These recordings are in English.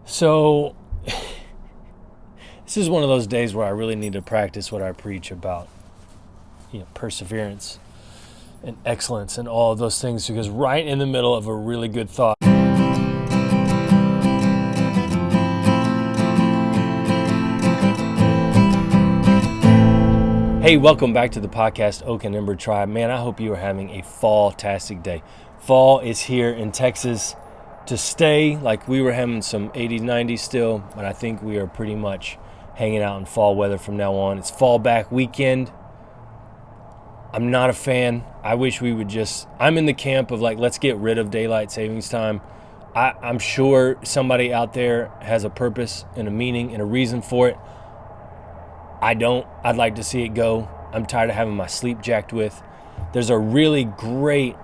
So, this is one of those days where I really need to practice what I preach about, perseverance and excellence and all of those things, because right in the middle of a really good thought. Hey, welcome back to the podcast, Oak Ember Tribe. Man, I hope you are having a fall-tastic day. Fall is here in Texas to stay. Like, we were having some 80s, 90s still, but I think we are pretty much hanging out in fall weather from now on. It's fall back weekend. I'm not a fan. I wish we would I'm in the camp of let's get rid of daylight savings time. I'm sure somebody out there has a purpose and a meaning and a reason for it. I don't. I'd like to see it go. I'm tired of having my sleep jacked with. There's a really great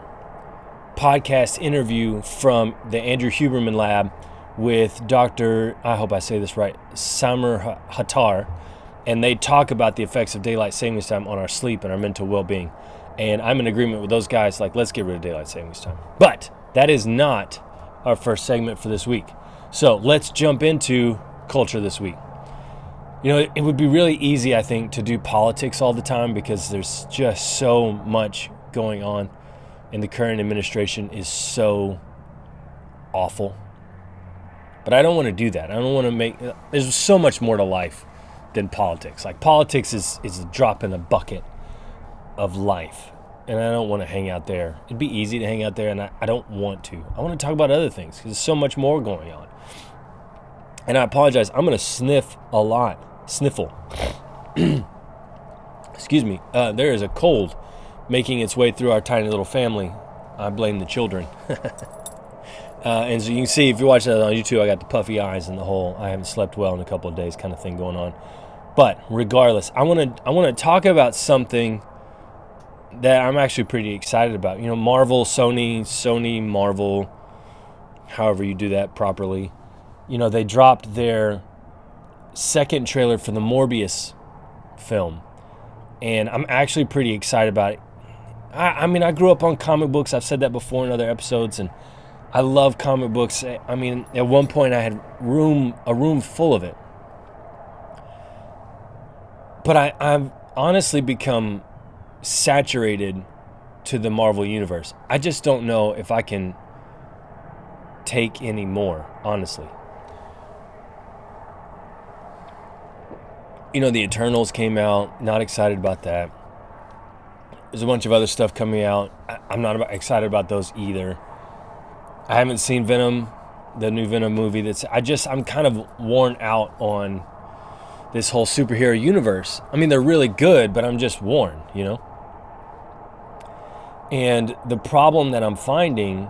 podcast interview from the Andrew Huberman Lab with Dr., I hope I say this right, Samer Hattar, and they talk about the effects of daylight savings time on our sleep and our mental well-being. And I'm in agreement with those guys, let's get rid of daylight savings time. But that is not our first segment for this week. So let's jump into culture this week. It would be really easy, I think, to do politics all the time because there's just so much going on, and the current administration is so awful. But I don't want to do that. I don't want to there's so much more to life than politics. Politics is a drop in the bucket of life, and I don't want to hang out there. It'd be easy to hang out there, and I don't want to. I want to talk about other things because there's so much more going on. And I apologize. I'm going to sniff a lot. Sniffle. Excuse me. There is a cold making its way through our tiny little family. I blame the children. And so you can see, if you're watching that on YouTube, I got the puffy eyes and the whole I haven't slept well in a couple of days kind of thing going on. But regardless, I want to talk about something that I'm actually pretty excited about. Marvel, Sony, Marvel, however you do that properly. They dropped their second trailer for the Morbius film, and I'm actually pretty excited about it. I grew up on comic books. I've said that before in other episodes, and I love comic books. At one point I had a room full of it. But I've honestly become saturated to the Marvel universe. I just don't know if I can take any more, honestly. The Eternals came out. Not excited about that. There's a bunch of other stuff coming out. I'm not excited about those either. I haven't seen Venom, the new Venom movie. I'm kind of worn out on this whole superhero universe. They're really good, but I'm just worn, And the problem that I'm finding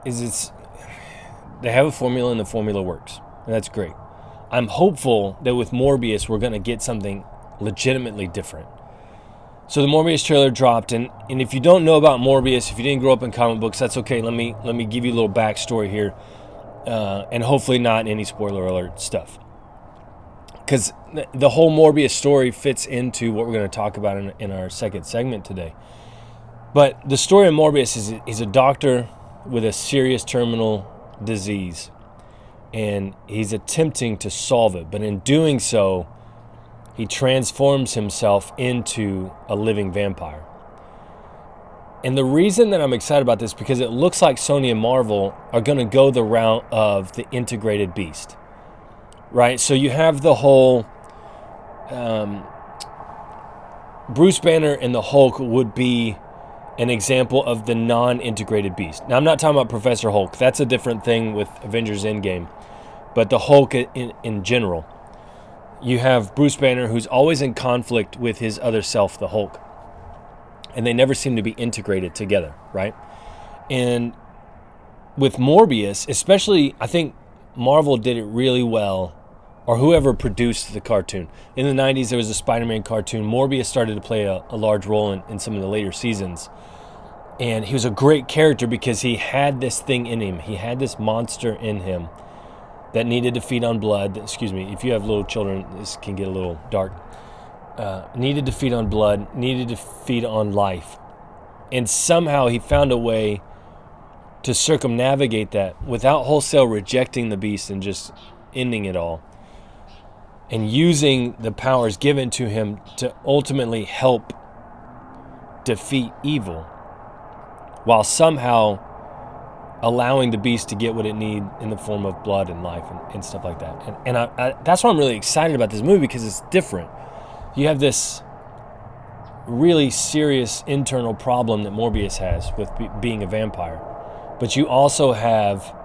is they have a formula and the formula works. And that's great. I'm hopeful that with Morbius, we're going to get something legitimately different. So the Morbius trailer dropped, and if you don't know about Morbius, if you didn't grow up in comic books, that's okay. Let me give you a little backstory here, and hopefully not any spoiler alert stuff. Because the whole Morbius story fits into what we're going to talk about in our second segment today. But the story of Morbius is he's a doctor with a serious terminal disease, and he's attempting to solve it. But in doing so, he transforms himself into a living vampire. And the reason that I'm excited about this, because it looks like Sony and Marvel are going to go the route of the integrated beast. Right? So you have the whole Bruce Banner and the Hulk would be an example of the non-integrated beast. Now, I'm not talking about Professor Hulk. That's a different thing with Avengers Endgame. But the Hulk in general. You have Bruce Banner, who's always in conflict with his other self, the Hulk. And they never seem to be integrated together, right? And with Morbius, especially, I think Marvel did it really well, or whoever produced the cartoon. In the 90s, there was a Spider-Man cartoon. Morbius started to play a large role in some of the later seasons. And he was a great character because he had this thing in him. He had this monster in him that needed to feed on blood. Excuse me, if you have little children, this can get a little dark. Needed to feed on blood, needed to feed on life. And somehow he found a way to circumnavigate that without wholesale rejecting the beast and just ending it all, and using the powers given to him to ultimately help defeat evil, while somehow allowing the beast to get what it needs in the form of blood and life and stuff like that. And that's why I'm really excited about this movie, because it's different. You have this really serious internal problem that Morbius has with being a vampire, but you also have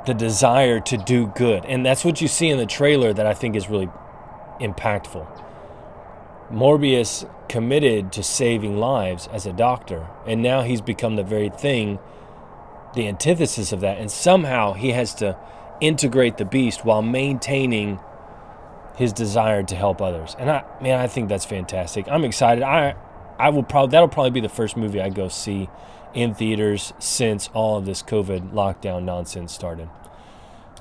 the desire to do good. And that's what you see in the trailer that I think is really impactful. Morbius committed to saving lives as a doctor, and now he's become the very thing, the antithesis of that, and somehow he has to integrate the beast while maintaining his desire to help others. And I think that's fantastic. I'm excited. That'll probably be the first movie I go see in theaters since all of this COVID lockdown nonsense started.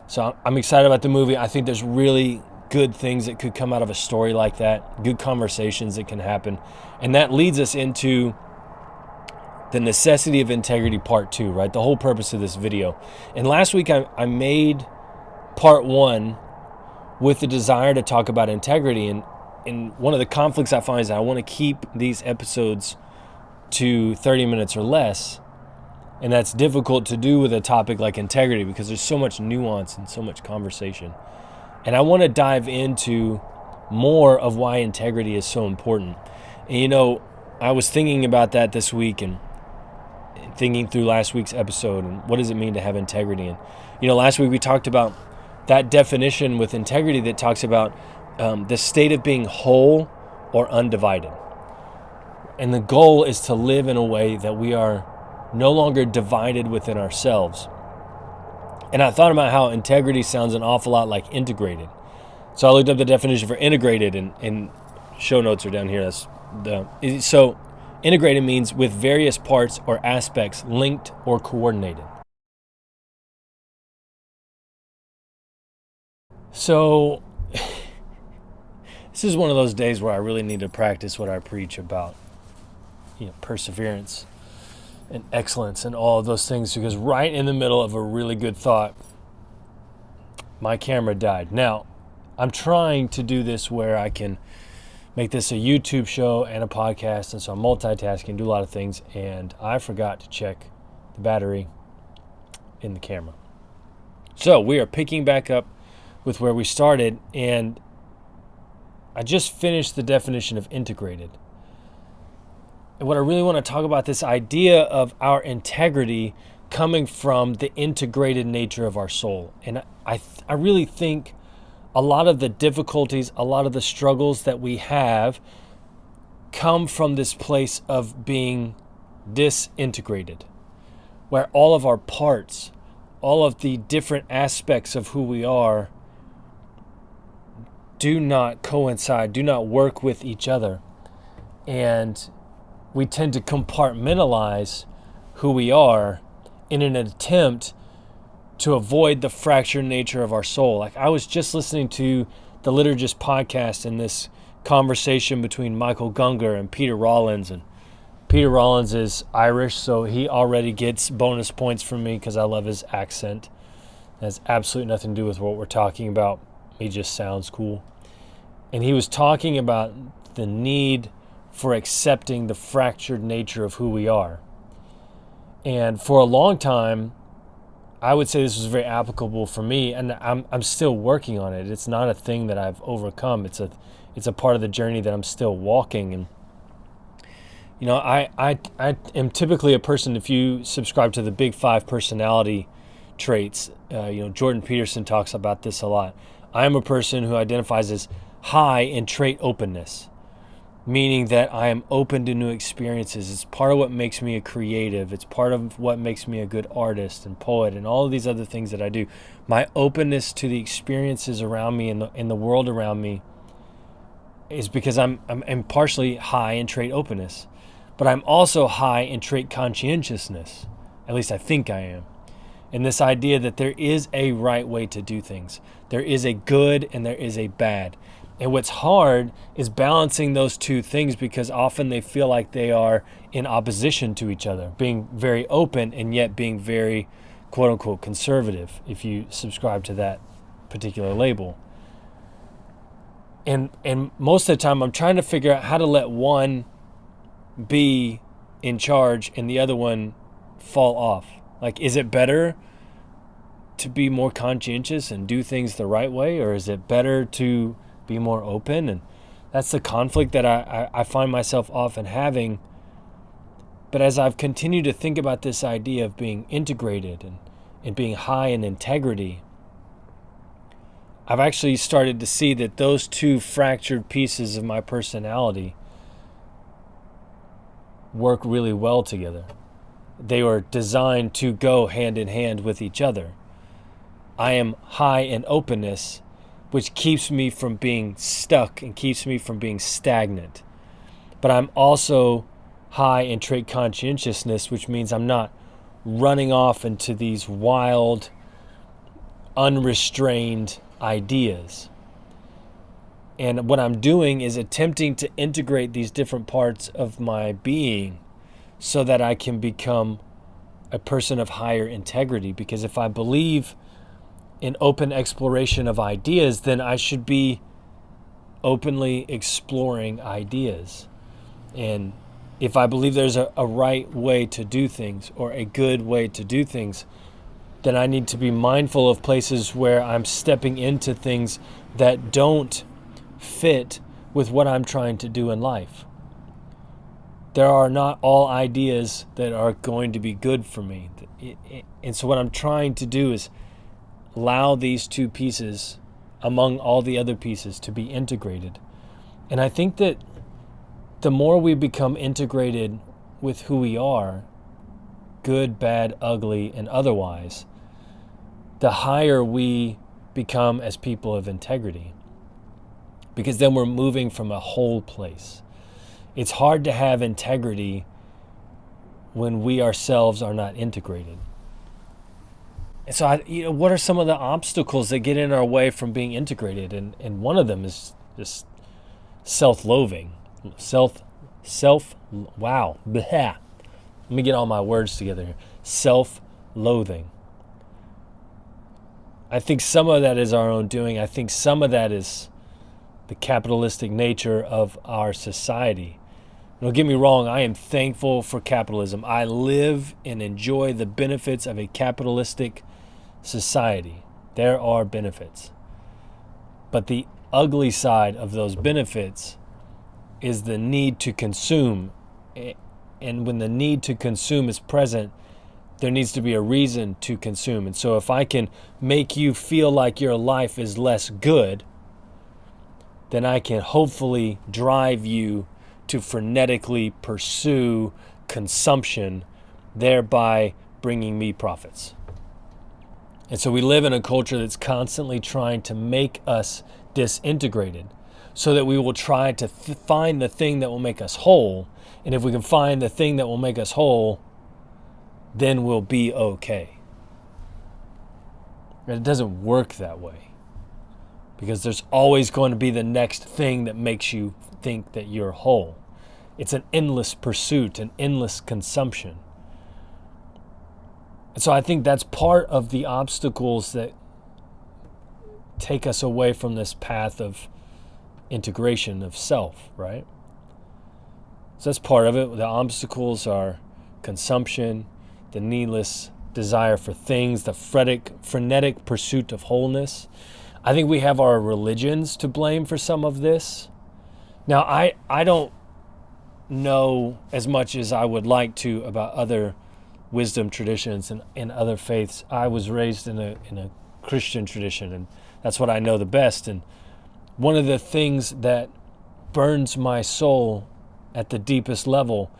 So I'm excited about the movie. I think there's really good things that could come out of a story like that, good conversations that can happen. And that leads us into the necessity of integrity part 2, right? The whole purpose of this video. And last week I made part 1 with the desire to talk about integrity. And one of the conflicts I find is that I want to keep these episodes to 30 minutes or less. And that's difficult to do with a topic like integrity because there's so much nuance and so much conversation. And I want to dive into more of why integrity is so important. And I was thinking about that this week and thinking through last week's episode and what does it mean to have integrity. And last week we talked about that definition with integrity that talks about the state of being whole or undivided. And the goal is to live in a way that we are no longer divided within ourselves. And I thought about how integrity sounds an awful lot like integrated. So I looked up the definition for integrated, and show notes are down here. So integrated means with various parts or aspects linked or coordinated. So this is one of those days where I really need to practice what I preach about, perseverance and excellence and all of those things, because right in the middle of a really good thought, my camera died. Now, I'm trying to do this where I can make this a YouTube show and a podcast, and so I'm multitasking, do a lot of things, and I forgot to check the battery in the camera. So we are picking back up with where we started, and I just finished the definition of integrated. And what I really want to talk about, this idea of our integrity coming from the integrated nature of our soul. And I really think a lot of the difficulties, a lot of the struggles that we have come from this place of being disintegrated, where all of our parts, all of the different aspects of who we are do not coincide, do not work with each other. And we tend to compartmentalize who we are in an attempt to avoid the fractured nature of our soul. Like, I was just listening to the Liturgist podcast and this conversation between Michael Gungor and Peter Rollins. And Peter Rollins is Irish, so he already gets bonus points from me because I love his accent. It has absolutely nothing to do with what we're talking about. He just sounds cool. And he was talking about the need for accepting the fractured nature of who we are. And for a long time, I would say this was very applicable for me, and I'm still working on it. It's not a thing that I've overcome. It's a part of the journey that I'm still walking. And I am typically a person, if you subscribe to the Big 5 personality traits, Jordan Peterson talks about this a lot. I am a person who identifies as high in trait openness, meaning that I am open to new experiences. It's part of what makes me a creative. It's part of what makes me a good artist and poet and all of these other things that I do. My openness to the experiences around me and in the world around me is because I'm partially high in trait openness, but I'm also high in trait conscientiousness. At least I think I am. And this idea that there is a right way to do things. There is a good and there is a bad. And what's hard is balancing those two things, because often they feel like they are in opposition to each other, being very open and yet being very quote unquote conservative, if you subscribe to that particular label. And most of the time I'm trying to figure out how to let one be in charge and the other one fall off. Like, is it better to be more conscientious and do things the right way, or is it better to be more open? And that's the conflict that I find myself often having. But as I've continued to think about this idea of being integrated and being high in integrity, I've actually started to see that those two fractured pieces of my personality work really well together. They were designed to go hand in hand with each other. I am high in openness, which keeps me from being stuck and keeps me from being stagnant. But I'm also high in trait conscientiousness, which means I'm not running off into these wild, unrestrained ideas. And what I'm doing is attempting to integrate these different parts of my being so that I can become a person of higher integrity. Because if I believe in open exploration of ideas, then I should be openly exploring ideas. And if I believe there's a right way to do things, or a good way to do things, then I need to be mindful of places where I'm stepping into things that don't fit with what I'm trying to do in life. There are not all ideas that are going to be good for me. And so what I'm trying to do is allow these two pieces among all the other pieces to be integrated. And I think that the more we become integrated with who we are, good, bad, ugly, and otherwise, the higher we become as people of integrity. Because then we're moving from a whole place. It's hard to have integrity when we ourselves are not integrated. And so, what are some of the obstacles that get in our way from being integrated? And one of them is just self-loathing. Wow. Bleh. Let me get all my words together here. Self-loathing. I think some of that is our own doing. I think some of that is the capitalistic nature of our society. Don't get me wrong, I am thankful for capitalism. I live and enjoy the benefits of a capitalistic society. There are benefits. But the ugly side of those benefits is the need to consume. And when the need to consume is present, there needs to be a reason to consume. And so if I can make you feel like your life is less good, then I can hopefully drive you to frenetically pursue consumption, thereby bringing me profits. And so we live in a culture that's constantly trying to make us disintegrated, so that we will try to find the thing that will make us whole. And if we can find the thing that will make us whole, then we'll be okay. And it doesn't work that way, because there's always going to be the next thing that makes you think that you're whole. It's an endless pursuit, an endless consumption. And so I think that's part of the obstacles that take us away from this path of integration of self, right? So that's part of it. The obstacles are consumption, the needless desire for things, the frenetic pursuit of wholeness. I think we have our religions to blame for some of this. Now, I don't know as much as I would like to about other wisdom traditions and other faiths. I was raised in a Christian tradition, and that's what I know the best. And one of the things that burns my soul at the deepest level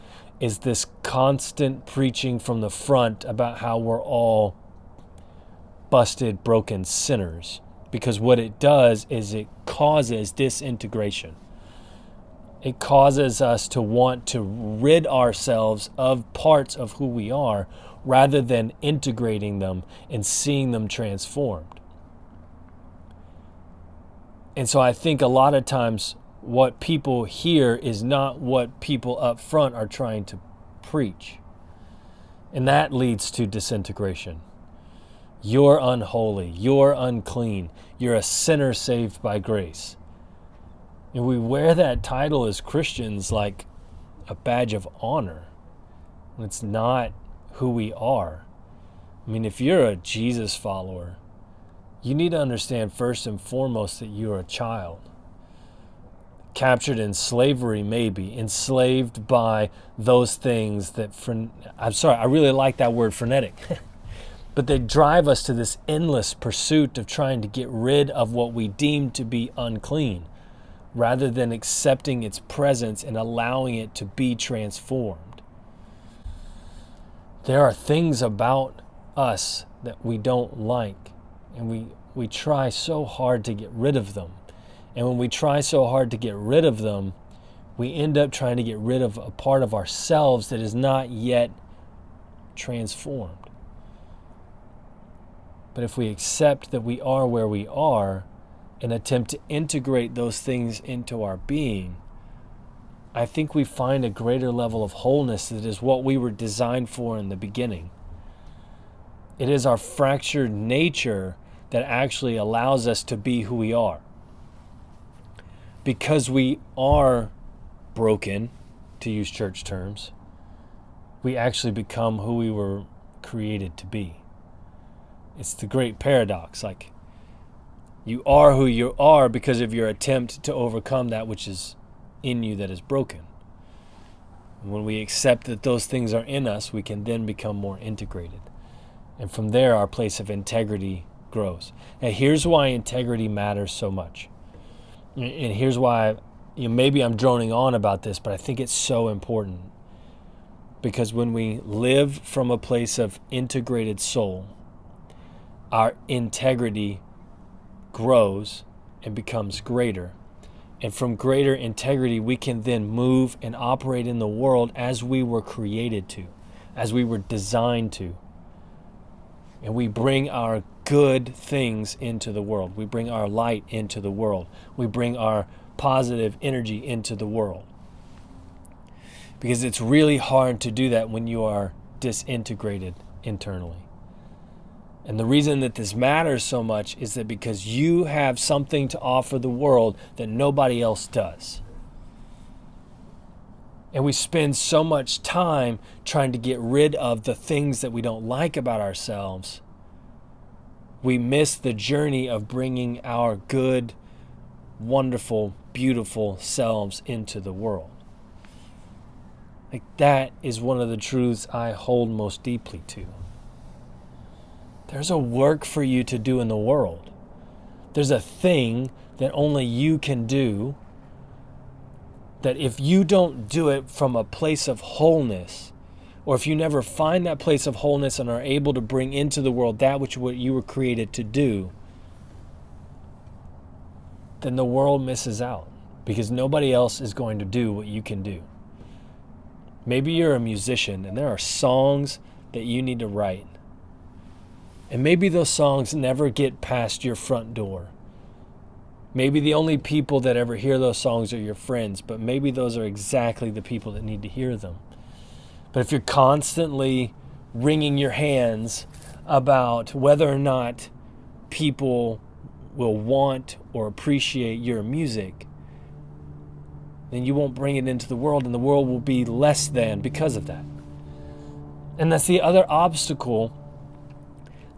is this constant preaching from the front about how we're all busted, broken sinners. Because what it does is it causes disintegration. It causes us to want to rid ourselves of parts of who we are rather than integrating them and seeing them transformed. And so I think a lot of times what people hear is not what people up front are trying to preach. And that leads to disintegration. You're unholy. You're unclean. You're a sinner saved by grace. And we wear that title as Christians like a badge of honor. And it's not who we are. I mean, if you're a Jesus follower, you need to understand first and foremost that you're a child. Captured in slavery, maybe, enslaved by those things that, I really like that word, frenetic. But they drive us to this endless pursuit of trying to get rid of what we deem to be unclean, rather than accepting its presence and allowing it to be transformed. There are things about us that we don't like, and we try so hard to get rid of them. And when we try so hard to get rid of them, we end up trying to get rid of a part of ourselves that is not yet transformed. But if we accept that we are where we are and attempt to integrate those things into our being, I think we find a greater level of wholeness that is what we were designed for in the beginning. It is our fractured nature that actually allows us to be who we are. Because we are broken, to use church terms, we actually become who we were created to be. It's the great paradox. Like, you are who you are because of your attempt to overcome that which is in you that is broken. When we accept that those things are in us, we can then become more integrated. And from there, our place of integrity grows. Now, here's why integrity matters so much. And here's why, maybe I'm droning on about this, but I think it's so important. Because when we live from a place of integrated soul, our integrity grows and becomes greater. And from greater integrity, we can then move and operate in the world as we were created to, as we were designed to. And we bring our good things into the world. We bring our light into the world. We bring our positive energy into the world. Because it's really hard to do that when you are disintegrated internally. And the reason that this matters so much is that because you have something to offer the world that nobody else does. And we spend so much time trying to get rid of the things that we don't like about ourselves. We miss the journey of bringing our good, wonderful, beautiful selves into the world. Like, that is one of the truths I hold most deeply to. There's a work for you to do in the world. There's a thing that only you can do, that if you don't do it from a place of wholeness, or if you never find that place of wholeness and are able to bring into the world that which what you were created to do, then the world misses out, because nobody else is going to do what you can do. Maybe you're a musician and there are songs that you need to write. And maybe those songs never get past your front door. Maybe the only people that ever hear those songs are your friends, but maybe those are exactly the people that need to hear them. But if you're constantly wringing your hands about whether or not people will want or appreciate your music, then you won't bring it into the world, and the world will be less than because of that. And that's the other obstacle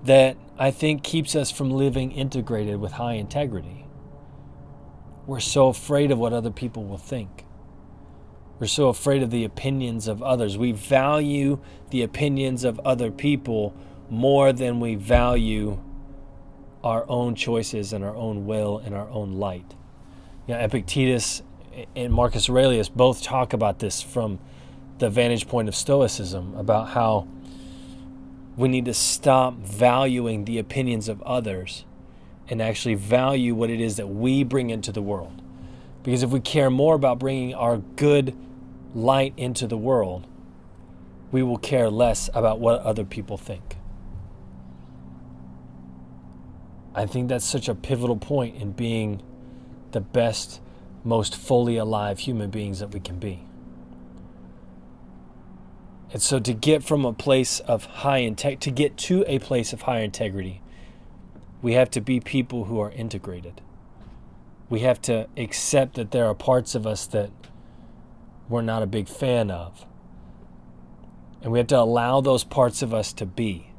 that I think keeps us from living integrated with high integrity. We're so afraid of what other people will think. We're so afraid of the opinions of others. We value the opinions of other people more than we value our own choices and our own will and our own light. Epictetus and Marcus Aurelius both talk about this from the vantage point of Stoicism, about how we need to stop valuing the opinions of others and actually value what it is that we bring into the world. Because if we care more about bringing our good light into the world, we will care less about what other people think. I think that's such a pivotal point in being the best, most fully alive human beings that we can be. And so to get from a place of to get to a place of high integrity, we have to be people who are integrated. We have to accept that there are parts of us that we're not a big fan of. And we have to allow those parts of us to be.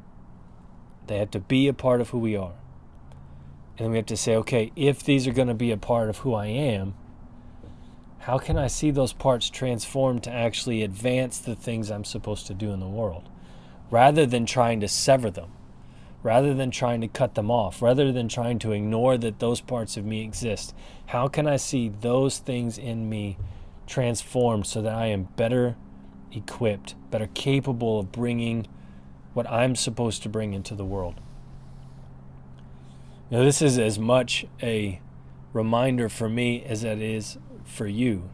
They have to be a part of who we are. And then we have to say, okay, if these are going to be a part of who I am, how can I see those parts transform to actually advance the things I'm supposed to do in the world? Rather than trying to sever them, rather than trying to cut them off, rather than trying to ignore that those parts of me exist, how can I see those things in me transformed so that I am better equipped, better capable of bringing what I'm supposed to bring into the world? Now, this is as much a reminder for me as it is for you.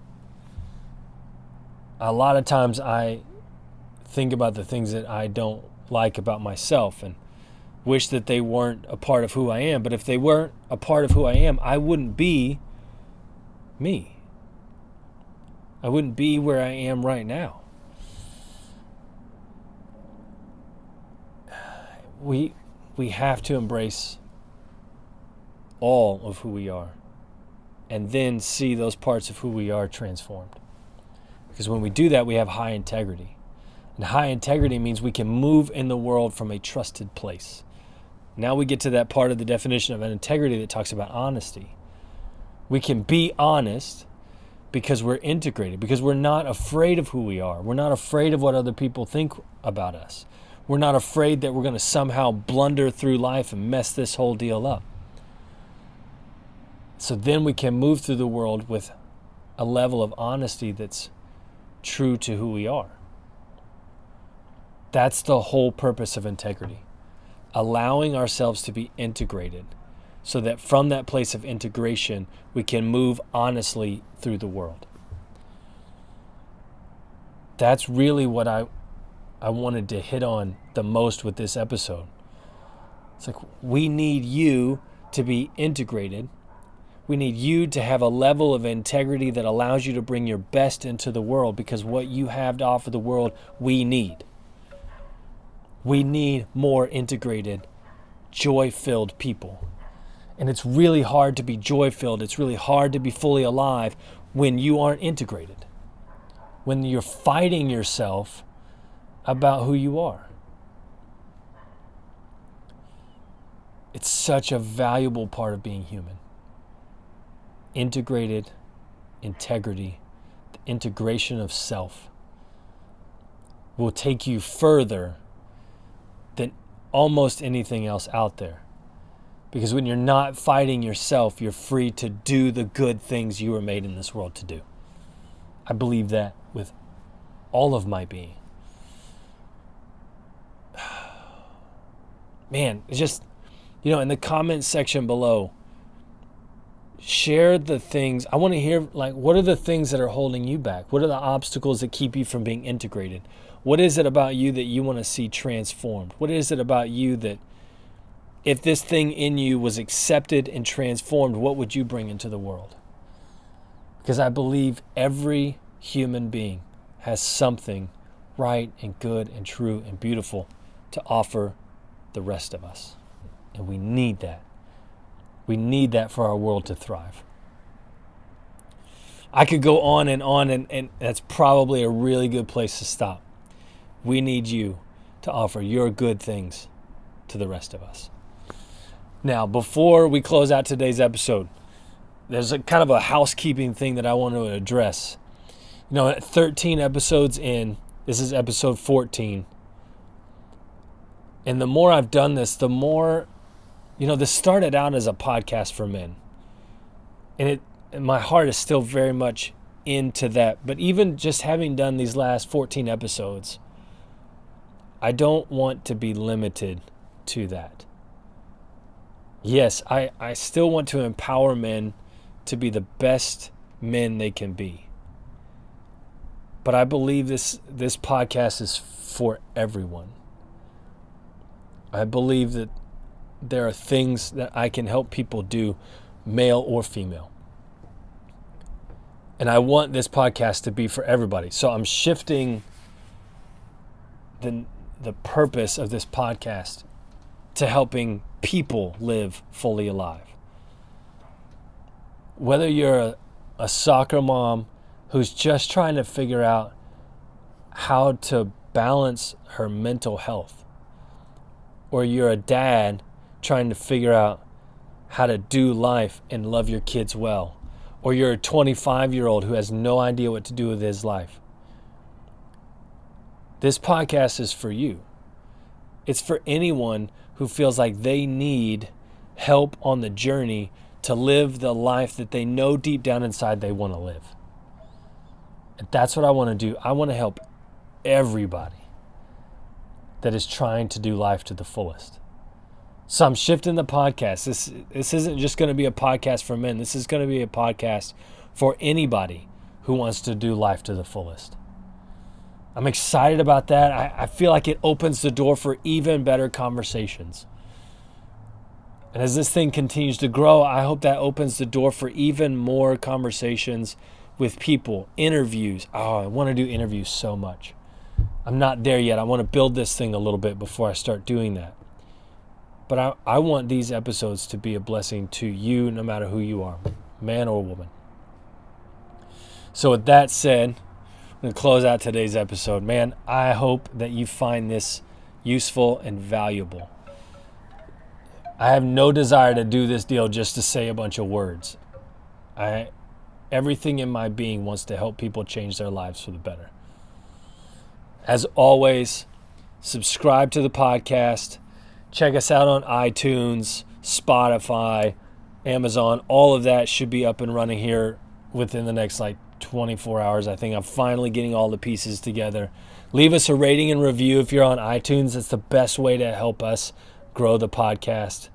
A lot of times I think about the things that I don't like about myself and wish that they weren't a part of who I am. But if they weren't a part of who I am, I wouldn't be me. I wouldn't be where I am right now. We have to embrace all of who we are and then see those parts of who we are transformed. Because when we do that, we have high integrity. And high integrity means we can move in the world from a trusted place. Now we get to that part of the definition of an integrity that talks about honesty. We can be honest because we're integrated, because we're not afraid of who we are. We're not afraid of what other people think about us. We're not afraid that we're going to somehow blunder through life and mess this whole deal up. So then we can move through the world with a level of honesty that's true to who we are. That's the whole purpose of integrity. Allowing ourselves to be integrated so that from that place of integration, we can move honestly through the world. That's really what I wanted to hit on the most with this episode. It's like we need you to be integrated. We need you to have a level of integrity that allows you to bring your best into the world, because what you have to offer the world, we need. We need more integrated, joy-filled people. And it's really hard to be joy-filled. It's really hard to be fully alive when you aren't integrated. When you're fighting yourself about who you are. It's such a valuable part of being human. Integrated, integrity, the integration of self will take you further than almost anything else out there. Because when you're not fighting yourself, you're free to do the good things you were made in this world to do. I believe that with all of my being. Man, it's just, in the comments section below, share the things. I want to hear, what are the things that are holding you back? What are the obstacles that keep you from being integrated? What is it about you that you want to see transformed? What is it about you that, if this thing in you was accepted and transformed, what would you bring into the world? Because I believe every human being has something right and good and true and beautiful to offer the rest of us. And we need that. We need that for our world to thrive. I could go on, and that's probably a really good place to stop. We need you to offer your good things to the rest of us. Now, before we close out today's episode, there's a kind of a housekeeping thing that I want to address. 13 episodes in, this is episode 14. And the more I've done this, the more, this started out as a podcast for men. And my heart is still very much into that. But even just having done these last 14 episodes, I don't want to be limited to that. Yes, I still want to empower men to be the best men they can be. But I believe this podcast is for everyone. I believe that there are things that I can help people do, male or female. And I want this podcast to be for everybody. So I'm shifting the purpose of this podcast to helping people live fully alive. Whether you're a soccer mom who's just trying to figure out how to balance her mental health, or you're a dad trying to figure out how to do life and love your kids well, or you're a 25-year-old who has no idea what to do with his life. This podcast is for you. It's for anyone who feels like they need help on the journey to live the life that they know deep down inside they want to live. And that's what I want to do. I want to help everybody that is trying to do life to the fullest. So I'm shifting the podcast. This isn't just going to be a podcast for men. This is going to be a podcast for anybody who wants to do life to the fullest. I'm excited about that. I feel like it opens the door for even better conversations. And as this thing continues to grow, I hope that opens the door for even more conversations with people, interviews. Oh, I want to do interviews so much. I'm not there yet. I want to build this thing a little bit before I start doing that. But I want these episodes to be a blessing to you, no matter who you are, man or woman. So with that said, I'm going to close out today's episode. Man, I hope that you find this useful and valuable. I have no desire to do this deal just to say a bunch of words. Everything in my being wants to help people change their lives for the better. As always, subscribe to the podcast. Check us out on iTunes, Spotify, Amazon. All of that should be up and running here within the next 24 hours. I think I'm finally getting all the pieces together. Leave us a rating and review if you're on iTunes. It's the best way to help us grow the podcast.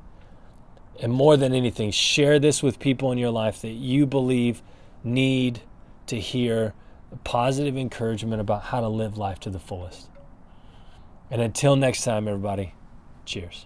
And more than anything, share this with people in your life that you believe need to hear positive encouragement about how to live life to the fullest. And until next time, everybody, cheers.